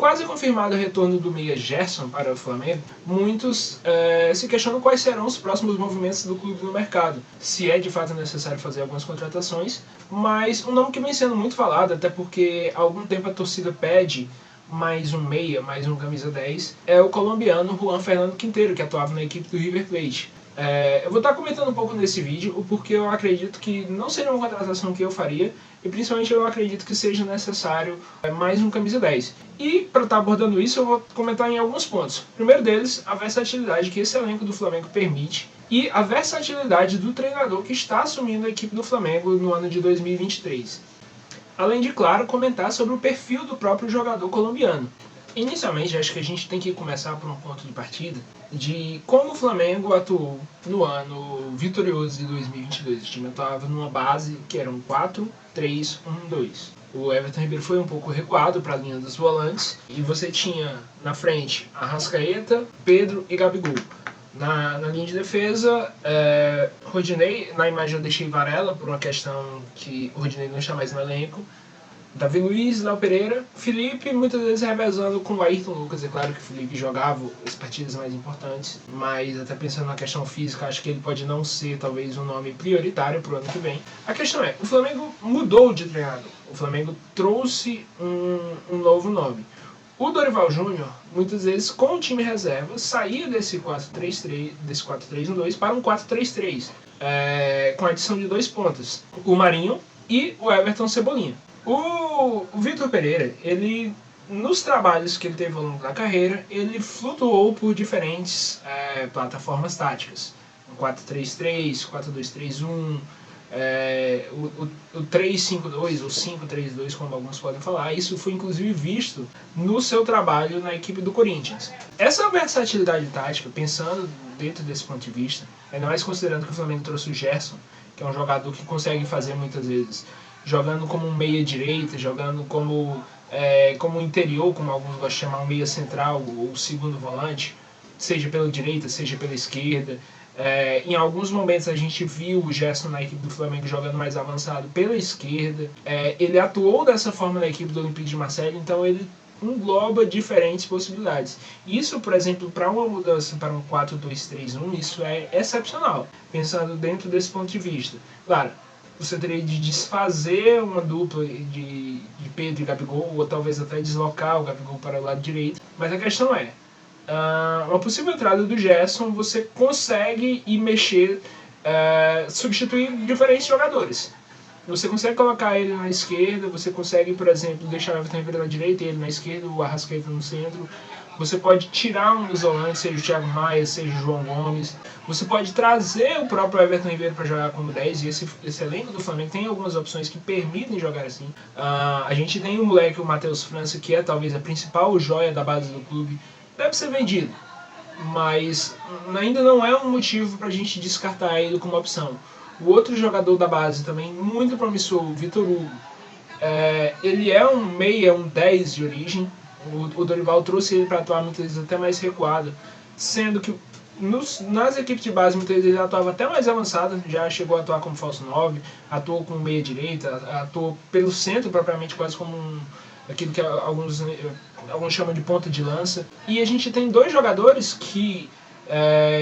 quase confirmado retorno do meia Gerson para o Flamengo, muitos se questionam quais serão os próximos movimentos do clube no mercado, se é de fato necessário fazer algumas contratações, mas um nome que vem sendo muito falado, até porque há algum tempo a torcida pede mais um meia, mais um camisa 10, é o colombiano Juan Fernando Quintero, que atuava na equipe do River Plate. Eu vou estar comentando um pouco nesse vídeo o porquê eu acredito que não seria uma contratação que eu faria e principalmente eu acredito que seja necessário mais um camisa 10. E para estar abordando isso eu vou comentar em alguns pontos. O primeiro deles, a versatilidade que esse elenco do Flamengo permite e a versatilidade do treinador que está assumindo a equipe do Flamengo no ano de 2023. Além de, claro, comentar sobre o perfil do próprio jogador colombiano. Inicialmente, acho que a gente tem que começar por um ponto de partida de como o Flamengo atuou no ano vitorioso de 2022. O time atuava numa base que era um 4-3-1-2. O Everton Ribeiro foi um pouco recuado para a linha dos volantes e você tinha na frente Arrascaeta, Pedro e Gabigol. Na linha de defesa, Rodinei, na imagem eu deixei Varela por uma questão que o Rodinei não está mais no elenco. Davi Luiz, Léo Pereira, Felipe muitas vezes revezando com o Ayrton Lucas. É claro que o Felipe jogava as partidas mais importantes, mas até pensando na questão física, acho que ele pode não ser talvez um nome prioritário para o ano que vem. A questão é, o Flamengo mudou de treinador, o Flamengo trouxe um novo nome. O Dorival Júnior, muitas vezes com o time reserva, saía desse 4-3-3, desse 4-3-1-2 para um 4-3-3, com a adição de 2 pontas, o Marinho e o Everton Cebolinha. O Vitor Pereira, ele, nos trabalhos que ele teve ao longo da carreira, ele flutuou por diferentes plataformas táticas. O 4-3-3, 4-2-3-1, o 3-5-2 ou 5-3-2, como alguns podem falar. Isso foi inclusive visto no seu trabalho na equipe do Corinthians. Essa versatilidade tática, pensando dentro desse ponto de vista, ainda mais considerando que o Flamengo trouxe o Gerson, que é um jogador que consegue fazer muitas vezes jogando como um meia direita, jogando como interior, como alguns gostam de chamar, um meia central ou segundo volante, seja pela direita, seja pela esquerda. Em alguns momentos a gente viu o Gerson na equipe do Flamengo jogando mais avançado pela esquerda. Ele atuou dessa forma na equipe do Olympique de Marseille, então ele engloba diferentes possibilidades. Isso, por exemplo, para uma mudança para um 4-2-3-1, isso é excepcional, pensando dentro desse ponto de vista. Claro, você teria de desfazer uma dupla de Pedro e Gabigol, ou talvez até deslocar o Gabigol para o lado direito. Mas a questão é, uma possível entrada do Gerson, você consegue ir mexer, substituir diferentes jogadores. Você consegue colocar ele na esquerda, você consegue, por exemplo, deixar o Everton Ribeiro na direita e ele na esquerda, o Arrascaeta no centro. Você pode tirar um dos volantes, seja o Thiago Maia, seja o João Gomes. Você pode trazer o próprio Everton Ribeiro para jogar como 10, e esse elenco do Flamengo tem algumas opções que permitem jogar assim. A gente tem um moleque, o Matheus França, que é talvez a principal joia da base do clube. Deve ser vendido, mas ainda não é um motivo para a gente descartar ele como opção. O outro jogador da base também muito promissor, o Vitor Hugo. Ele é um meia, um 10 de origem. O Dorival trouxe ele para atuar muitas vezes até mais recuado, sendo que nas equipes de base muitas vezes ele atuava até mais avançado, já chegou a atuar como falso 9, atuou como meia direita, atuou pelo centro propriamente quase como aquilo que alguns chamam de ponta de lança. E a gente tem 2 jogadores que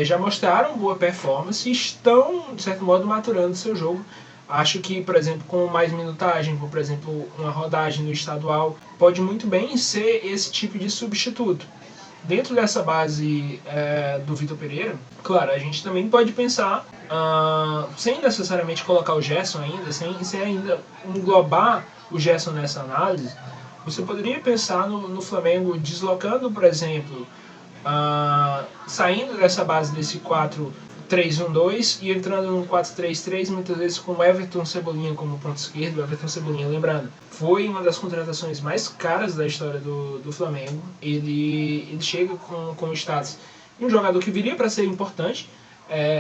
já mostraram boa performance e estão, de certo modo, maturando seu jogo. Acho que, por exemplo, com mais minutagem, por exemplo, uma rodagem no estadual, pode muito bem ser esse tipo de substituto. Dentro dessa base do Vitor Pereira, claro, a gente também pode pensar, sem necessariamente colocar o Gerson ainda, sem ainda englobar o Gerson nessa análise, você poderia pensar no Flamengo deslocando, por exemplo, saindo dessa base desse 4-3-1-2 e entrando no 4-3-3, muitas vezes com o Everton Cebolinha como ponto esquerdo. O Everton Cebolinha, lembrando, foi uma das contratações mais caras da história do Flamengo. Ele chega com o status de um jogador que viria para ser importante,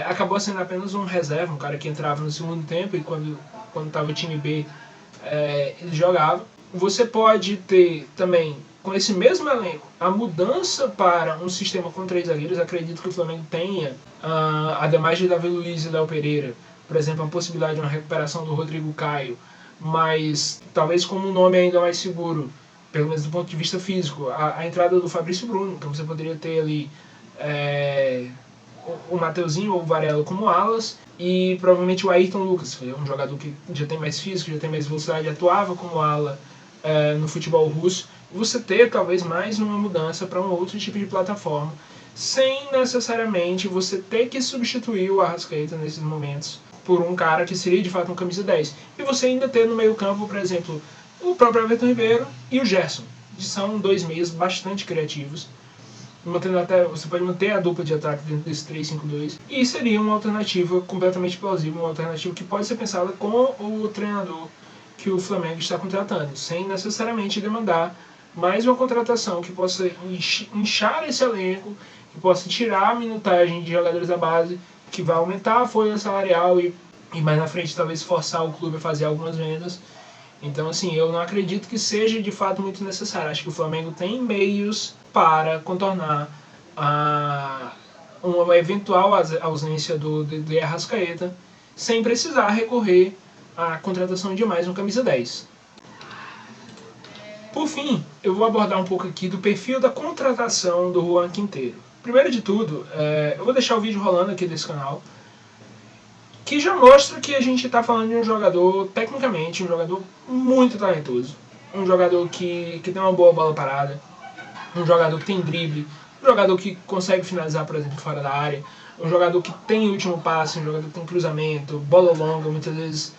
acabou sendo apenas um reserva, um cara que entrava no segundo tempo e quando estava o time B ele jogava. Você pode ter também, com esse mesmo elenco, a mudança para um sistema com 3 zagueiros. Acredito que o Flamengo tenha, ademais de Davi Luiz e Léo Pereira, por exemplo, a possibilidade de uma recuperação do Rodrigo Caio, mas talvez como um nome ainda mais seguro, pelo menos do ponto de vista físico. A entrada do Fabrício Bruno, então você poderia ter ali o Mateuzinho ou o Varela como alas, e provavelmente o Ayrton Lucas, que é um jogador que já tem mais físico, já tem mais velocidade, atuava como ala no futebol russo. Você ter talvez mais uma mudança para um outro tipo de plataforma, sem necessariamente você ter que substituir o Arrascaeta nesses momentos por um cara que seria de fato um camisa 10. E você ainda ter no meio campo, por exemplo, o próprio Everton Ribeiro e o Gerson, que são dois meias bastante criativos. Você pode manter a dupla de ataque dentro desse 3-5-2, e seria uma alternativa completamente plausível, uma alternativa que pode ser pensada com o treinador que o Flamengo está contratando, sem necessariamente demandar mais uma contratação que possa inchar esse elenco, que possa tirar a minutagem de jogadores da base, que vai aumentar a folha salarial e mais na frente talvez forçar o clube a fazer algumas vendas. Então, assim, eu não acredito que seja de fato muito necessário. Acho que o Flamengo tem meios para contornar uma eventual ausência de Arrascaeta sem precisar recorrer à contratação de mais um camisa 10. Por fim, eu vou abordar um pouco aqui do perfil da contratação do Juan Quinteiro. Primeiro de tudo, eu vou deixar o vídeo rolando aqui desse canal, que já mostra que a gente está falando de um jogador, tecnicamente, um jogador muito talentoso. Um jogador que tem uma boa bola parada, um jogador que tem drible, um jogador que consegue finalizar, por exemplo, fora da área, um jogador que tem último passe, um jogador que tem cruzamento, bola longa, muitas vezes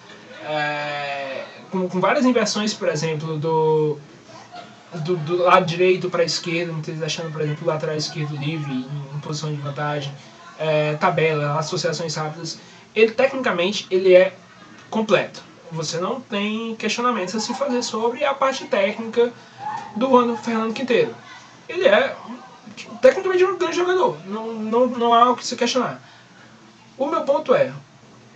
com várias inversões, por exemplo, do lado direito para a esquerda, muitas vezes achando, por exemplo, o lateral esquerdo livre, em posição de vantagem, tabela, associações rápidas. Ele, tecnicamente, ele é completo. Você não tem questionamentos a se fazer sobre a parte técnica do Juan Fernando Quinteiro. Ele é, tecnicamente, um grande jogador. Não há o que se questionar. O meu ponto é,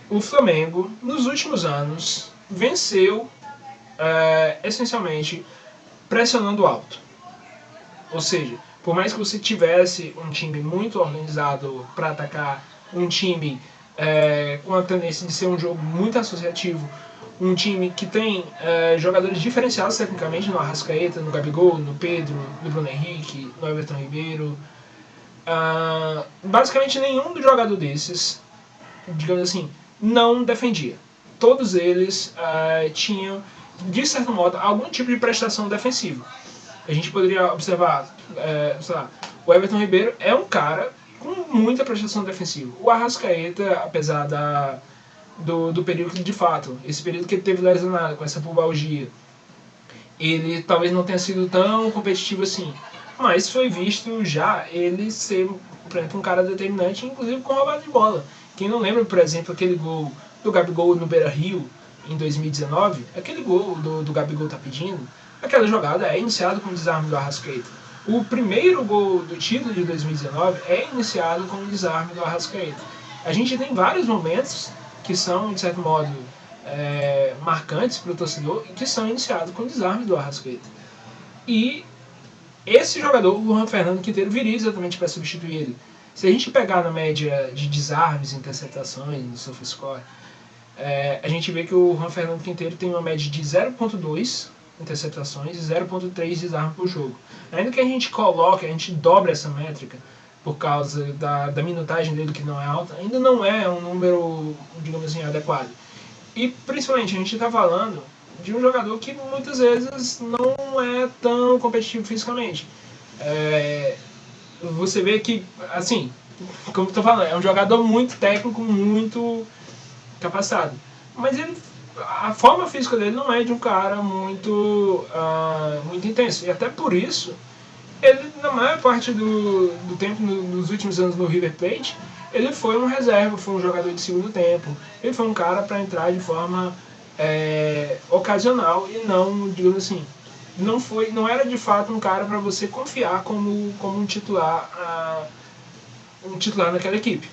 o Flamengo, nos últimos anos, venceu, essencialmente, pressionando alto. Ou seja, por mais que você tivesse um time muito organizado para atacar, um time com a tendência de ser um jogo muito associativo, um time que tem jogadores diferenciados tecnicamente no Arrascaeta, no Gabigol, no Pedro, no Bruno Henrique, no Everton Ribeiro. Basicamente nenhum dos jogadores desses, digamos assim, não defendia. Todos eles tinham, de certo modo, algum tipo de prestação defensiva. A gente poderia observar, sei lá, o Everton Ribeiro é um cara com muita prestação defensiva. O Arrascaeta, apesar do período que, de fato, esse período que ele teve lesionado com essa pubalgia, ele talvez não tenha sido tão competitivo assim, mas foi visto já ele ser, por exemplo, um cara determinante, inclusive com roubada de bola. Quem não lembra, por exemplo, aquele gol do Gabigol no Beira-Rio em 2019, aquele gol do Gabigol tá pedindo, aquela jogada é iniciada com o desarme do Arrascaeta. O primeiro gol do título de 2019 é iniciado com o desarme do Arrascaeta. A gente tem vários momentos que são, de certo modo, marcantes para o torcedor e que são iniciados com o desarme do Arrascaeta. E esse jogador, o Juan Fernando Quinteiro, viria exatamente para substituir ele. Se a gente pegar na média de desarmes e interceptações no SofaScore, a gente vê que o Juan Fernando Quinteiro tem uma média de 0.2 interceptações e 0.3 desarme por jogo. Ainda que a gente dobre essa métrica por causa da minutagem dele, que não é alta, ainda não é um número, digamos assim, adequado. E principalmente a gente está falando de um jogador que muitas vezes não é tão competitivo fisicamente. Você vê que, assim, como eu estou falando, é um jogador muito técnico, muito capacitado, mas a forma física dele não é de um cara muito intenso, e até por isso ele, na maior parte do tempo, nos últimos anos no River Plate, ele foi um reserva, foi um jogador de segundo tempo, ele foi um cara para entrar de forma ocasional e não, digamos assim, não era de fato um cara para você confiar como um titular naquela equipe.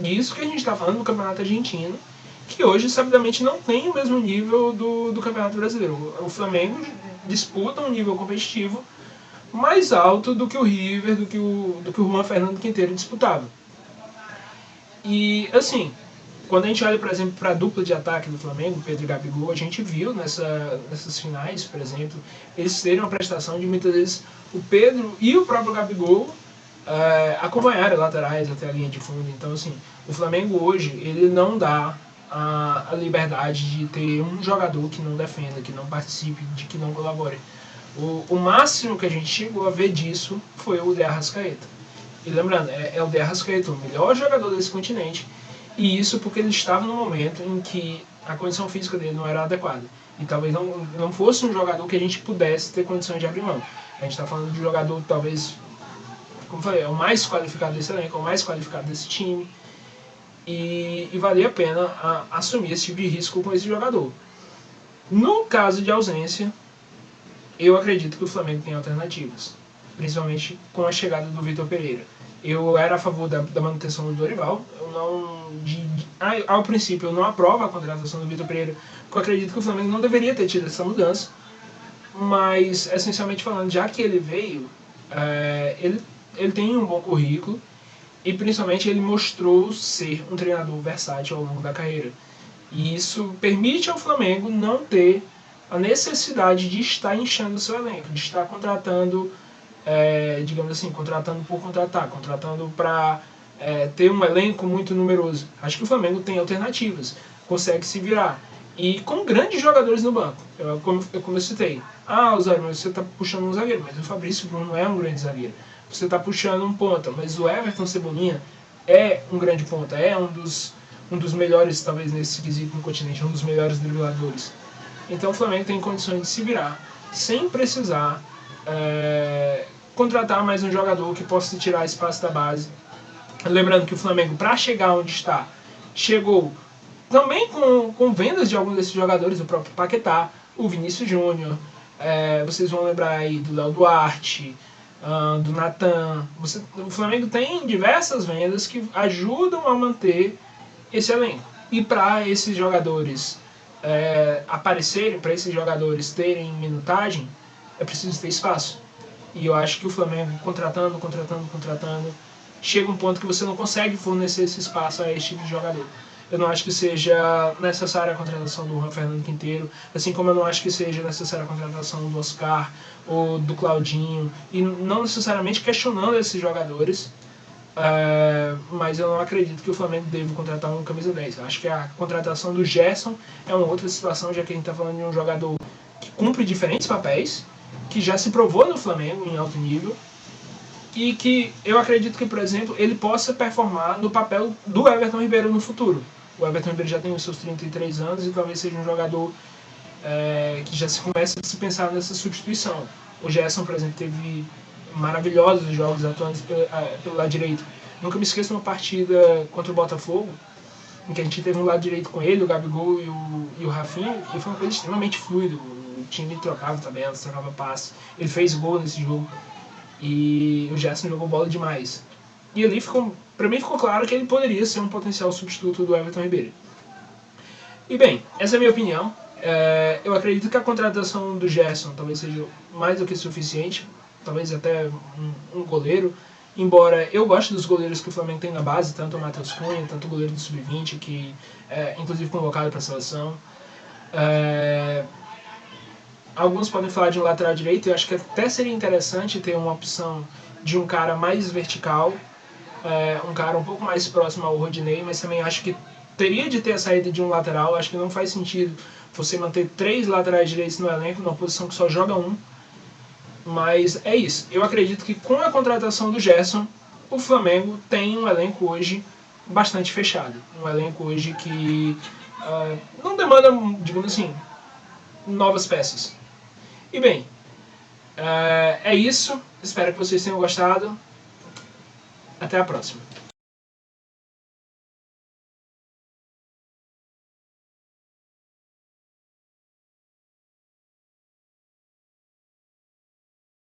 E isso que a gente está falando do Campeonato Argentino, que hoje, sabidamente, não tem o mesmo nível do Campeonato Brasileiro. O Flamengo disputa um nível competitivo mais alto do que o River, do que o Juan Fernando Quinteiro disputava. E, assim, Quando a gente olha, por exemplo, para a dupla de ataque do Flamengo, Pedro e Gabigol, a gente viu nessas finais, por exemplo, eles terem uma prestação de muitas vezes o Pedro e o próprio Gabigol acompanharem laterais até a linha de fundo. Então, assim, o Flamengo hoje, ele não dá a liberdade de ter um jogador que não defenda, que não participe, de que não colabore. O máximo que a gente chegou a ver disso foi o De Arrascaeta. E lembrando, é o De Arrascaeta, o melhor jogador desse continente, e isso porque ele estava no momento em que a condição física dele não era adequada. E talvez não fosse um jogador que a gente pudesse ter condições de abrir mão. A gente está falando de um jogador, talvez, como eu falei, é o mais qualificado desse elenco, é o mais qualificado desse time. E valia a pena assumir esse tipo de risco com esse jogador. No caso de ausência, eu acredito que o Flamengo tem alternativas, principalmente com a chegada do Vitor Pereira. Eu era a favor da manutenção do Dorival. Eu não, ao princípio, eu não aprovo a contratação do Vitor Pereira, porque eu acredito que o Flamengo não deveria ter tido essa mudança. Mas, essencialmente falando, já que ele veio, ele tem um bom currículo e, principalmente, ele mostrou ser um treinador versátil ao longo da carreira. E isso permite ao Flamengo não ter a necessidade de estar inchando o seu elenco, de estar contratando, digamos assim, contratando por contratar, contratando para ter um elenco muito numeroso. Acho que o Flamengo tem alternativas, consegue se virar. E com grandes jogadores no banco, como eu citei. O zagueiro, você está puxando um zagueiro, mas o Fabrício Bruno é um grande zagueiro. Você está puxando um ponta, mas o Everton Cebolinha é um grande ponta, é um dos melhores, talvez, nesse quesito no continente, um dos melhores dribladores. Então o Flamengo tem condições de se virar, sem precisar contratar mais um jogador que possa tirar espaço da base. Lembrando que o Flamengo, para chegar onde está, chegou também com vendas de alguns desses jogadores, o próprio Paquetá, o Vinícius Júnior, vocês vão lembrar aí do Léo Duarte, do Natan. O Flamengo tem diversas vendas que ajudam a manter esse elenco. E para esses jogadores aparecerem, para esses jogadores terem minutagem, é preciso ter espaço. E eu acho que o Flamengo, contratando, chega um ponto que você não consegue fornecer esse espaço a esse tipo de jogador. Eu não acho que seja necessária a contratação do Juan Fernando Quinteiro, assim como eu não acho que seja necessária a contratação do Oscar ou do Claudinho, e não necessariamente questionando esses jogadores, mas eu não acredito que o Flamengo deve contratar um camisa 10. Eu acho que a contratação do Gerson é uma outra situação, já que a gente está falando de um jogador que cumpre diferentes papéis, que já se provou no Flamengo em alto nível, e que eu acredito que, por exemplo, ele possa performar no papel do Everton Ribeiro no futuro. O Everton Ribeiro já tem os seus 33 anos e talvez seja um jogador que já se começa a se pensar nessa substituição. O Gerson, por exemplo, teve maravilhosos jogos atuando pelo lado direito. Nunca me esqueço de uma partida contra o Botafogo, em que a gente teve um lado direito com ele, o Gabigol e o Rafinha, e foi uma coisa extremamente fluida. O time trocava tabelas, trocava passe. Ele fez gol nesse jogo. E o Gerson jogou bola demais. E ali pra mim ficou claro que ele poderia ser um potencial substituto do Everton Ribeiro. E bem, essa é a minha opinião. Eu acredito que a contratação do Gerson talvez seja mais do que suficiente, talvez até um goleiro, embora eu goste dos goleiros que o Flamengo tem na base, tanto o Matheus Cunha, tanto o goleiro do Sub-20, que é inclusive convocado para a seleção. Alguns podem falar de um lateral direito, eu acho que até seria interessante ter uma opção de um cara mais vertical, um cara um pouco mais próximo ao Rodinei, mas também acho que teria de ter a saída de um lateral. Acho que não faz sentido você manter 3 laterais direitos no elenco, numa posição que só joga um. Mas é isso. Eu acredito que com a contratação do Gerson, o Flamengo tem um elenco hoje bastante fechado. Um elenco hoje que não demanda, digamos assim, novas peças. E bem, é isso. Espero que vocês tenham gostado. Até a próxima.